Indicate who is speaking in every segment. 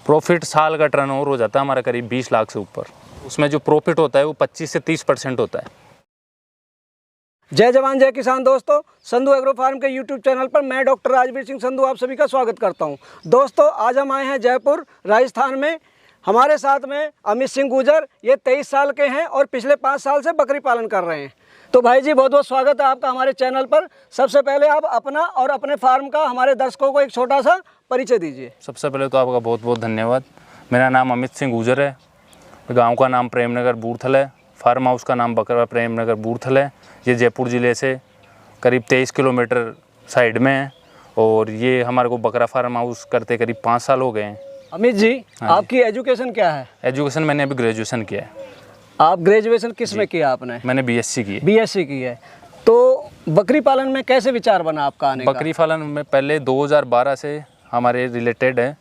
Speaker 1: Profit साल का turnover हो जाता है हमारा करीब 20 लाख से ऊपर। उसमें जो प्रॉफिट होता है वो 25 से 30% होता है।
Speaker 2: जय जवान जय किसान दोस्तों, संधू एग्रो फार्म के यूट्यूब चैनल पर मैं डॉक्टर राजवीर सिंह संधू आप सभी का स्वागत करता हूं। दोस्तों, आज हम आए हैं जयपुर राजस्थान में। हमारे साथ में अमित सिंह गुजर, ये 23 साल के हैं और पिछले 5 साल से बकरी पालन कर रहे हैं। तो भाई जी, बहुत बहुत स्वागत है आपका हमारे चैनल पर। सबसे पहले आप अपना और अपने फार्म का हमारे दर्शकों को एक छोटा सा परिचय दीजिए।
Speaker 1: सबसे पहले तो आपका बहुत बहुत धन्यवाद। मेरा नाम अमित सिंह गुजर है। गांव का नाम प्रेमनगर बूरथल है। फार्म हाउस का नाम बकरा प्रेमनगर बूरथल है। ये जयपुर ज़िले से करीब 23 किलोमीटर साइड में है और ये हमारे को बकरा फार्म हाउस करते करीब 5 साल हो गए हैं।
Speaker 2: अमित जी, आपकी एजुकेशन क्या है?
Speaker 1: एजुकेशन मैंने अभी ग्रेजुएशन किया है।
Speaker 2: आप ग्रेजुएशन किस में किया आपने?
Speaker 1: मैंने बीएससी की है।
Speaker 2: बीएससी की है। तो बकरी पालन में कैसे विचार बना आपका आने का?
Speaker 1: बकरी पालन में पहले 2012 से हमारे रिलेटेड है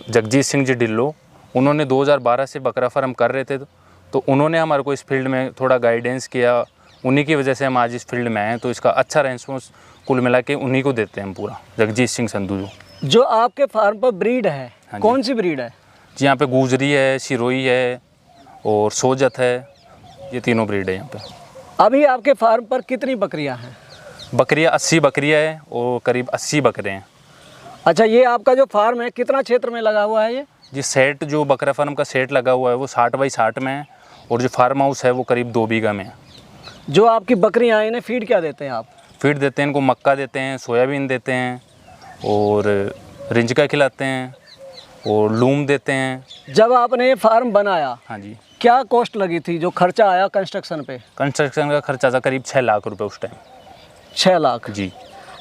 Speaker 1: जगजीत सिंह जी ढिल्लो। उन्होंने 2012 से बकरा फार्म कर रहे थे, तो उन्होंने हमारे को इस फील्ड में थोड़ा गाइडेंस किया। उन्हीं की वजह से हम आज इस फील्ड में आए। तो इसका अच्छा रेस्पॉन्स कुल मिला के उन्हीं को देते हैं हम पूरा, जगजीत सिंह संधू।
Speaker 2: जो आपके फार्म पर ब्रीड है, कौन सी ब्रीड है?
Speaker 1: जी, यहाँ पे गुजरी है, सिरोही है और सोजत है। ये तीनों ब्रीड है यहाँ पे।
Speaker 2: अभी आपके फार्म पर कितनी बकरियां हैं?
Speaker 1: बकरियाँ 80 बकरियाँ हैं और करीब 80 बकरे हैं।
Speaker 2: अच्छा, ये आपका जो फार्म है कितना क्षेत्र में लगा हुआ है ये?
Speaker 1: जी, सेट जो बकरा फार्म का सेट लगा हुआ है वो 60 बाई 60 में है और जो फार्म हाउस है वो करीब 2 बीघा में है।
Speaker 2: जो आपकी बकरियां हैं इन्हें फीड क्या देते हैं आप?
Speaker 1: फीड देते हैं इनको, मक्का देते हैं, सोयाबीन देते हैं और रिंजका खिलाते हैं और लूम देते हैं।
Speaker 2: जब आपने ये फार्म बनाया,
Speaker 1: हाँ जी,
Speaker 2: क्या कॉस्ट लगी थी, जो खर्चा आया कंस्ट्रक्शन पे?
Speaker 1: कंस्ट्रक्शन का खर्चा था करीब 6 लाख रुपए उस टाइम।
Speaker 2: 6 लाख
Speaker 1: जी।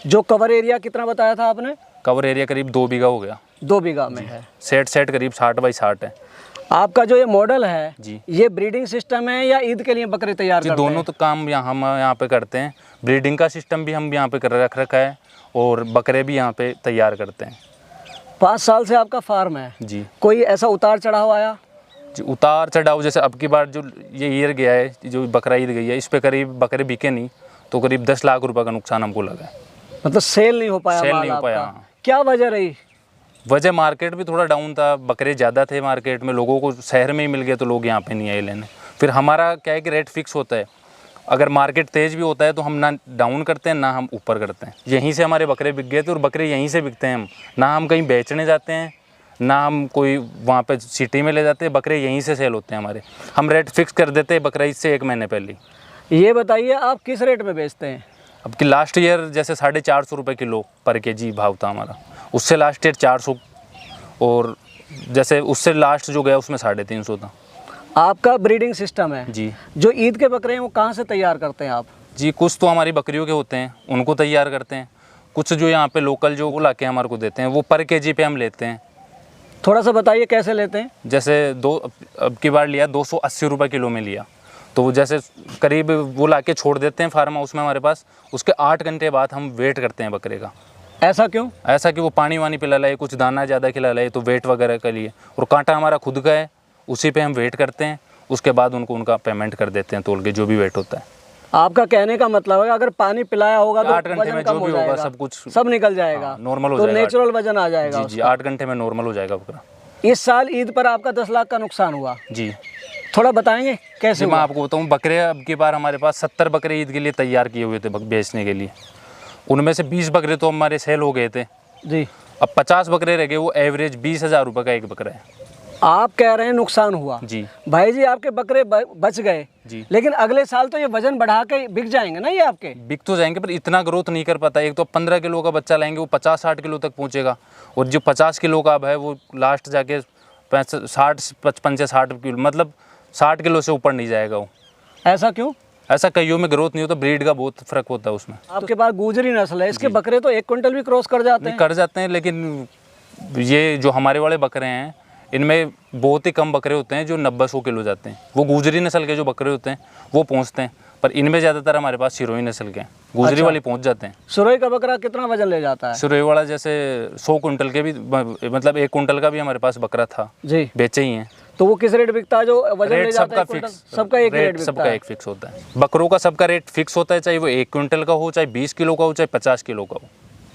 Speaker 2: जो कवर एरिया कितना बताया था आपने?
Speaker 1: कवर एरिया करीब 2 बीघा हो गया।
Speaker 2: 2 बीघा में है।
Speaker 1: सेट करीब 60 बाई 60 है।
Speaker 2: आपका जो ये मॉडल है
Speaker 1: जी,
Speaker 2: ये ब्रीडिंग सिस्टम है या ईद के लिए बकरे तैयार करते हैं?
Speaker 1: दोनों तो काम हम यहाँ पे करते हैं। ब्रीडिंग का सिस्टम भी हम यहाँ पे कर रख रखा है और बकरे भी यहाँ पे तैयार करते हैं।
Speaker 2: 5 साल से आपका फार्म है
Speaker 1: जी।
Speaker 2: कोई ऐसा उतार चढ़ाव आया?
Speaker 1: जी, उतार चढ़ाव जैसे अब की बार जो ये ईयर गया है, जो बकरा ईद गई है, इस पे करीब बकरे बिके नहीं, तो करीब 10 लाख रुपए का नुकसान हमको लगा है।
Speaker 2: मतलब सेल नहीं हो पाया?
Speaker 1: सेल नहीं हो पाया। हाँ।
Speaker 2: क्या वजह रही?
Speaker 1: वजह मार्केट भी थोड़ा डाउन था, बकरे ज़्यादा थे मार्केट में, लोगों को शहर में ही मिल गए तो लोग यहाँ पे नहीं आए लेने। फिर हमारा क्या है कि रेट फिक्स होता है। अगर मार्केट तेज़ भी होता है तो हम ना डाउन करते हैं ना हम ऊपर करते हैं। यहीं से हमारे बकरे बिक गए थे और बकरे यहीं से बिकते हैं। हम ना हम कहीं बेचने जाते हैं ना हम कोई वहाँ पे सिटी में ले जाते हैं। बकरे यहीं से सेल होते हैं हमारे। हम रेट फिक्स कर देते हैं बकरा ईद से 1 महीने पहले।
Speaker 2: ये बताइए आप किस रेट में बेचते हैं?
Speaker 1: अब कि लास्ट ईयर जैसे 450 रुपये किलो पर केजी भाव था हमारा। उससे लास्ट ईयर 400 और जैसे उससे लास्ट जो गया उसमें 350 था।
Speaker 2: आपका ब्रीडिंग सिस्टम है
Speaker 1: जी।
Speaker 2: जो ईद के बकरे हैं वो कहाँ से तैयार करते हैं आप?
Speaker 1: जी, कुछ तो हमारी बकरियों के होते हैं, उनको तैयार करते हैं। कुछ जो यहाँ पे लोकल जो ला के हमारे को देते हैं वो पर केजी पे हम लेते हैं।
Speaker 2: थोड़ा सा बताइए कैसे लेते हैं?
Speaker 1: जैसे अब की बार लिया 280 रुपये किलो में लिया, तो जैसे करीब वो ला के छोड़ देते हैं फार्म हाउस में हमारे पास। उसके 8 घंटे बाद हम वेट करते हैं बकरे का।
Speaker 2: ऐसा क्यों?
Speaker 1: ऐसा कि वो पानी वानी पिला लाए, कुछ दाना ज़्यादा खिला लाए, तो वेट वगैरह के लिए। और कांटा हमारा खुद का है, उसी पे हम वेट करते हैं। उसके बाद उनको उनका पेमेंट कर देते हैं तोल के, जो भी वेट होता है।
Speaker 2: आपका कहने का मतलब है अगर पानी पिलाया होगा तो
Speaker 1: 8 घंटे में जो भी होगा सब कुछ
Speaker 2: सब निकल जाएगा,
Speaker 1: नॉर्मल हो
Speaker 2: तो
Speaker 1: जाएगा।
Speaker 2: नेचुरल वजन आ जाएगा।
Speaker 1: जी, 8 घंटे में नॉर्मल हो जाएगा बकरा।
Speaker 2: इस साल ईद पर आपका 10 लाख का नुकसान हुआ।
Speaker 1: जी,
Speaker 2: थोड़ा बताएंगे कैसे
Speaker 1: मैं
Speaker 2: हुआ?
Speaker 1: आपको बताऊँ, बकरे अब की बार हमारे पास 70 बकरे ईद के लिए तैयार किए हुए थे बेचने के लिए। उनमें से 20 बकरे तो हमारे सेल हो गए थे
Speaker 2: जी।
Speaker 1: अब 50 बकरे रह गए। वो एवरेज 20,000 रुपये का एक बकरा है।
Speaker 2: आप कह रहे हैं नुकसान हुआ।
Speaker 1: जी
Speaker 2: भाई जी, आपके बकरे बच गए
Speaker 1: जी,
Speaker 2: लेकिन अगले साल तो ये वजन बढ़ा के बिक जाएंगे ना ये आपके?
Speaker 1: बिक तो जाएंगे पर इतना ग्रोथ नहीं कर पाता। एक तो 15 किलो का बच्चा लाएंगे वो 50-60 किलो तक पहुंचेगा, और जो 50 किलो का अब है वो लास्ट जाके 55 से 60 किलो, मतलब 60 किलो से ऊपर नहीं जाएगा वो।
Speaker 2: ऐसा क्यों?
Speaker 1: ऐसा कईयों में ग्रोथ नहीं होता, ब्रीड का बहुत फर्क होता है उसमें।
Speaker 2: आपके पास गुजरी नस्ल है, इसके बकरे तो 1 क्विंटल भी क्रॉस कर जाते हैं।
Speaker 1: कर जाते हैं, लेकिन ये जो हमारे वाले बकरे हैं इनमें बहुत ही कम बकरे होते हैं जो 90-100 किलो जाते हैं। वो गुजरी नस्ल के जो बकरे होते हैं वो पहुँचते हैं, पर इनमें ज़्यादातर हमारे पास सिरोही नस्ल के हैं। गुजरी वाली पहुँच जाते हैं।
Speaker 2: सुरई का बकरा कितना वजन ले जाता है?
Speaker 1: सिरोही वाला जैसे 100 कुंटल के भी, मतलब 1 कुंटल का भी हमारे पास बकरा था
Speaker 2: जी,
Speaker 1: बेचे ही हैं।
Speaker 2: तो वो किस रेट बिकता है जो वजन ले जाता है? सबका एक रेट बिकता
Speaker 1: सबका
Speaker 2: है?
Speaker 1: एक फिक्स होता है। बकरों का सबका रेट फिक्स होता है, चाहे वो 1 क्विंटल का हो, चाहे 20 किलो का हो, चाहे 50 किलो का हो।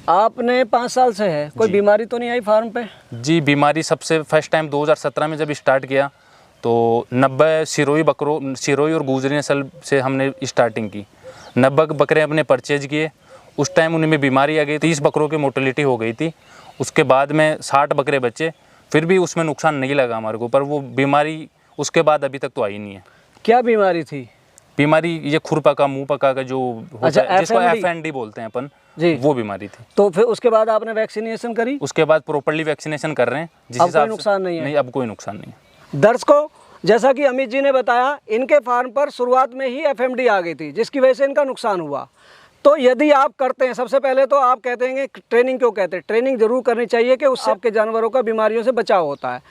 Speaker 2: आपने 5 साल से है, कोई बीमारी तो नहीं आई फार्म पे?
Speaker 1: जी, बीमारी सबसे फर्स्ट टाइम 2017 में जब स्टार्ट किया तो 90 सिरोही और गुजरी नस्ल से हमने स्टार्टिंग की। 90 बकरे अपने परचेज किए। उस टाइम उनमें बीमारी आ गई, 30 बकरों की मोर्टेलिटी हो गई थी। उसके बाद में 60 बकरे बचे, फिर भी उसमें नुकसान नहीं लगा हमारे को, पर वो बीमारी उसके बाद अभी तक तो आई नहीं है।
Speaker 2: क्या बीमारी थी?
Speaker 1: बीमारी ये खुरपका, मुंह पका का जो होता
Speaker 2: अच्छा,
Speaker 1: है, जिसको
Speaker 2: FMD
Speaker 1: FND बोलते हैं अपन
Speaker 2: जी,
Speaker 1: वो बीमारी थी।
Speaker 2: तो फिर उसके बाद आपने वैक्सीनेशन करी?
Speaker 1: उसके बाद प्रॉपर्ली वैक्सीनेशन कर रहे हैं, जिस
Speaker 2: अब
Speaker 1: हिसाब
Speaker 2: कोई
Speaker 1: से
Speaker 2: नुकसान नहीं है?
Speaker 1: नहीं, अब कोई नुकसान नहीं है।
Speaker 2: दर्शकों, जैसा कि अमित जी ने बताया, इनके फार्म पर शुरुआत में ही FMD आ गई थी, जिसकी वजह से इनका नुकसान हुआ। तो यदि आप करते हैं, सबसे पहले तो आप कहते हैं कि ट्रेनिंग क्यों कहते हैं? ट्रेनिंग जरूर करनी चाहिए कि उससे आपके जानवरों का बीमारियों से बचाव होता है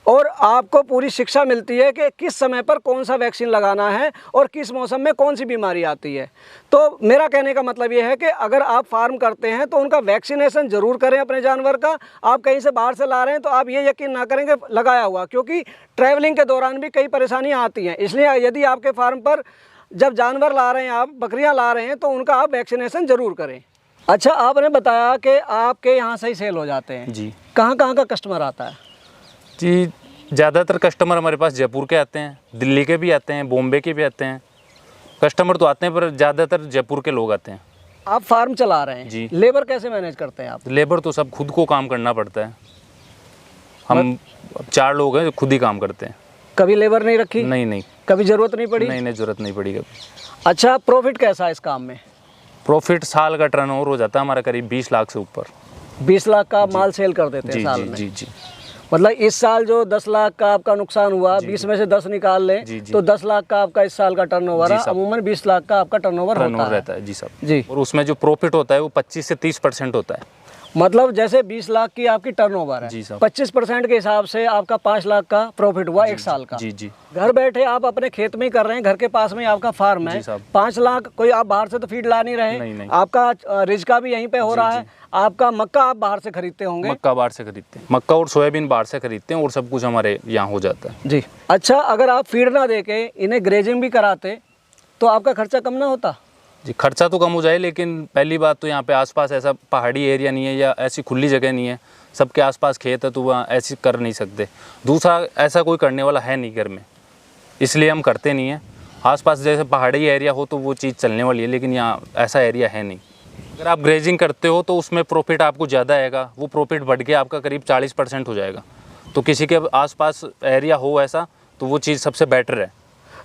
Speaker 2: और आपको पूरी शिक्षा मिलती है कि किस समय पर कौन सा वैक्सीन लगाना है और किस मौसम में कौन सी बीमारी आती है। तो मेरा कहने का मतलब ये है कि अगर आप फार्म करते हैं तो उनका वैक्सीनेशन जरूर करें अपने जानवर का। आप कहीं से बाहर से ला रहे हैं तो आप ये यकीन ना करें कि लगाया हुआ, क्योंकि ट्रैवलिंग के दौरान भी कई परेशानियाँ आती हैं। इसलिए यदि आपके फार्म पर जब जानवर ला रहे हैं, आप बकरियां ला रहे हैं, तो उनका आप वैक्सीनेशन जरूर करें। अच्छा, आपने बताया कि आपके यहाँ से ही सेल हो जाते हैं
Speaker 1: जी।
Speaker 2: कहाँ का कस्टमर आता है?
Speaker 1: जी, ज़्यादातर कस्टमर हमारे पास जयपुर के आते हैं, दिल्ली के भी आते हैं, बॉम्बे के भी आते हैं। कस्टमर तो आते हैं पर ज़्यादातर जयपुर के लोग आते हैं।
Speaker 2: आप फार्म चला रहे हैं
Speaker 1: जी।
Speaker 2: लेबर कैसे मैनेज करते हैं आप?
Speaker 1: लेबर तो सब खुद को काम करना पड़ता है। हम 4 लोग हैं जो खुद ही काम करते हैं।
Speaker 2: कभी लेबर नहीं रखी?
Speaker 1: नहीं,
Speaker 2: कभी जरूरत नहीं पड़ी?
Speaker 1: नहीं, ज़रूरत नहीं पड़ी कभी।
Speaker 2: अच्छा, प्रॉफिट कैसा है इस काम में?
Speaker 1: प्रॉफिट साल का टर्नओवर हो जाता है हमारा करीब 20 लाख से ऊपर।
Speaker 2: 20 लाख का माल सेल कर देते हैं
Speaker 1: जी
Speaker 2: साल
Speaker 1: जी
Speaker 2: में?
Speaker 1: जी।
Speaker 2: मतलब इस साल जो 10 लाख का आपका नुकसान हुआ, 20 में से 10 निकाल लें तो 10 लाख का आपका इस साल का टर्नओवर है। अमूमन 20 लाख का आपका टर्नओवर
Speaker 1: रहता है जी साहब
Speaker 2: जी।
Speaker 1: और उसमें जो प्रॉफिट होता है वो 25 से 30% होता है।
Speaker 2: मतलब जैसे 20 लाख की आपकी टर्नओवर है, 25% के हिसाब से आपका 5 लाख का प्रॉफिट हुआ एक साल का।
Speaker 1: जी जी।
Speaker 2: घर बैठे आप अपने खेत में ही कर रहे हैं, घर के पास में ही आपका फार्म है। 5 लाख कोई आप बाहर से तो फीड ला नहीं रहे।
Speaker 1: नहीं।
Speaker 2: आपका रिजका भी यहीं पे हो रहा है। आपका मक्का आप बाहर से खरीदते होंगे?
Speaker 1: मक्का बाहर से खरीदते हैं, मक्का और सोयाबीन बाहर से खरीदते हैं और सब कुछ हमारे यहाँ हो जाता है
Speaker 2: जी। अच्छा, अगर आप फीड ना देके इन्हें ग्रेजिंग भी कराते तो आपका खर्चा कम ना होता?
Speaker 1: जी, खर्चा तो कम हो जाए, लेकिन पहली बात तो यहाँ पे आसपास ऐसा पहाड़ी एरिया नहीं है या ऐसी खुली जगह नहीं है, सबके आसपास खेत है तो वहाँ ऐसी कर नहीं सकते। दूसरा, ऐसा कोई करने वाला है नहीं घर में, इसलिए हम करते नहीं हैं। आसपास जैसे पहाड़ी एरिया हो तो वो चीज़ चलने वाली है, लेकिन यहाँ ऐसा एरिया है नहीं। अगर आप ग्रेजिंग करते हो तो उसमें प्रॉफिट आपको ज़्यादा आएगा, वो प्रॉफिट बढ़ के आपका करीब 40% हो जाएगा। तो किसी के आसपास एरिया हो ऐसा तो वो चीज़ सबसे बेटर है।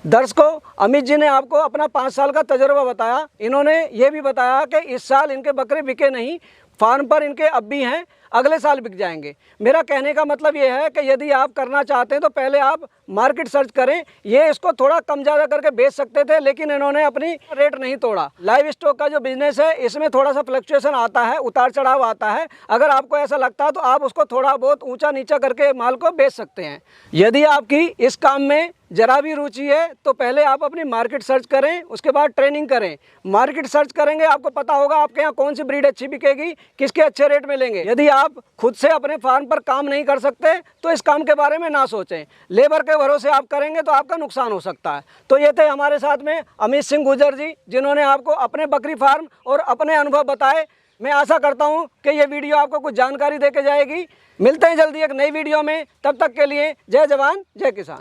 Speaker 2: दर्शकों, अमित जी ने आपको अपना 5 साल का तजुर्बा बताया। इन्होंने ये भी बताया कि इस साल इनके बकरे बिके नहीं, फार्म पर इनके अब भी हैं, अगले साल बिक जाएंगे। मेरा कहने का मतलब ये है कि यदि आप करना चाहते हैं तो पहले आप मार्केट सर्च करें। ये इसको थोड़ा कम ज़्यादा करके बेच सकते थे, लेकिन इन्होंने अपनी रेट नहीं तोड़ा। लाइव स्टॉक का जो बिजनेस है इसमें थोड़ा सा फ्लक्चुएशन आता है, उतार चढ़ाव आता है। अगर आपको ऐसा लगता है तो आप उसको थोड़ा बहुत ऊंचा नीचा करके माल को बेच सकते हैं। यदि आपकी इस काम में जरा भी रुचि है तो पहले आप अपनी मार्केट सर्च करें, उसके बाद ट्रेनिंग करें। मार्केट सर्च करेंगे, आपको पता होगा आपके यहाँ कौन सी ब्रीड अच्छी बिकेगी, किसके अच्छे रेट में लेंगे। यदि आप खुद से अपने फार्म पर काम नहीं कर सकते तो इस काम के बारे में ना सोचें। लेबर के भरोसे आप करेंगे तो आपका नुकसान हो सकता है। तो ये थे हमारे साथ में अमित सिंह गुर्जर जी, जिन्होंने आपको अपने बकरी फार्म और अपने अनुभव बताए। मैं आशा करता हूँ कि ये वीडियो आपको कुछ जानकारी देके जाएगी। मिलते हैं जल्दी एक नई वीडियो में, तब तक के लिए जय जवान जय किसान।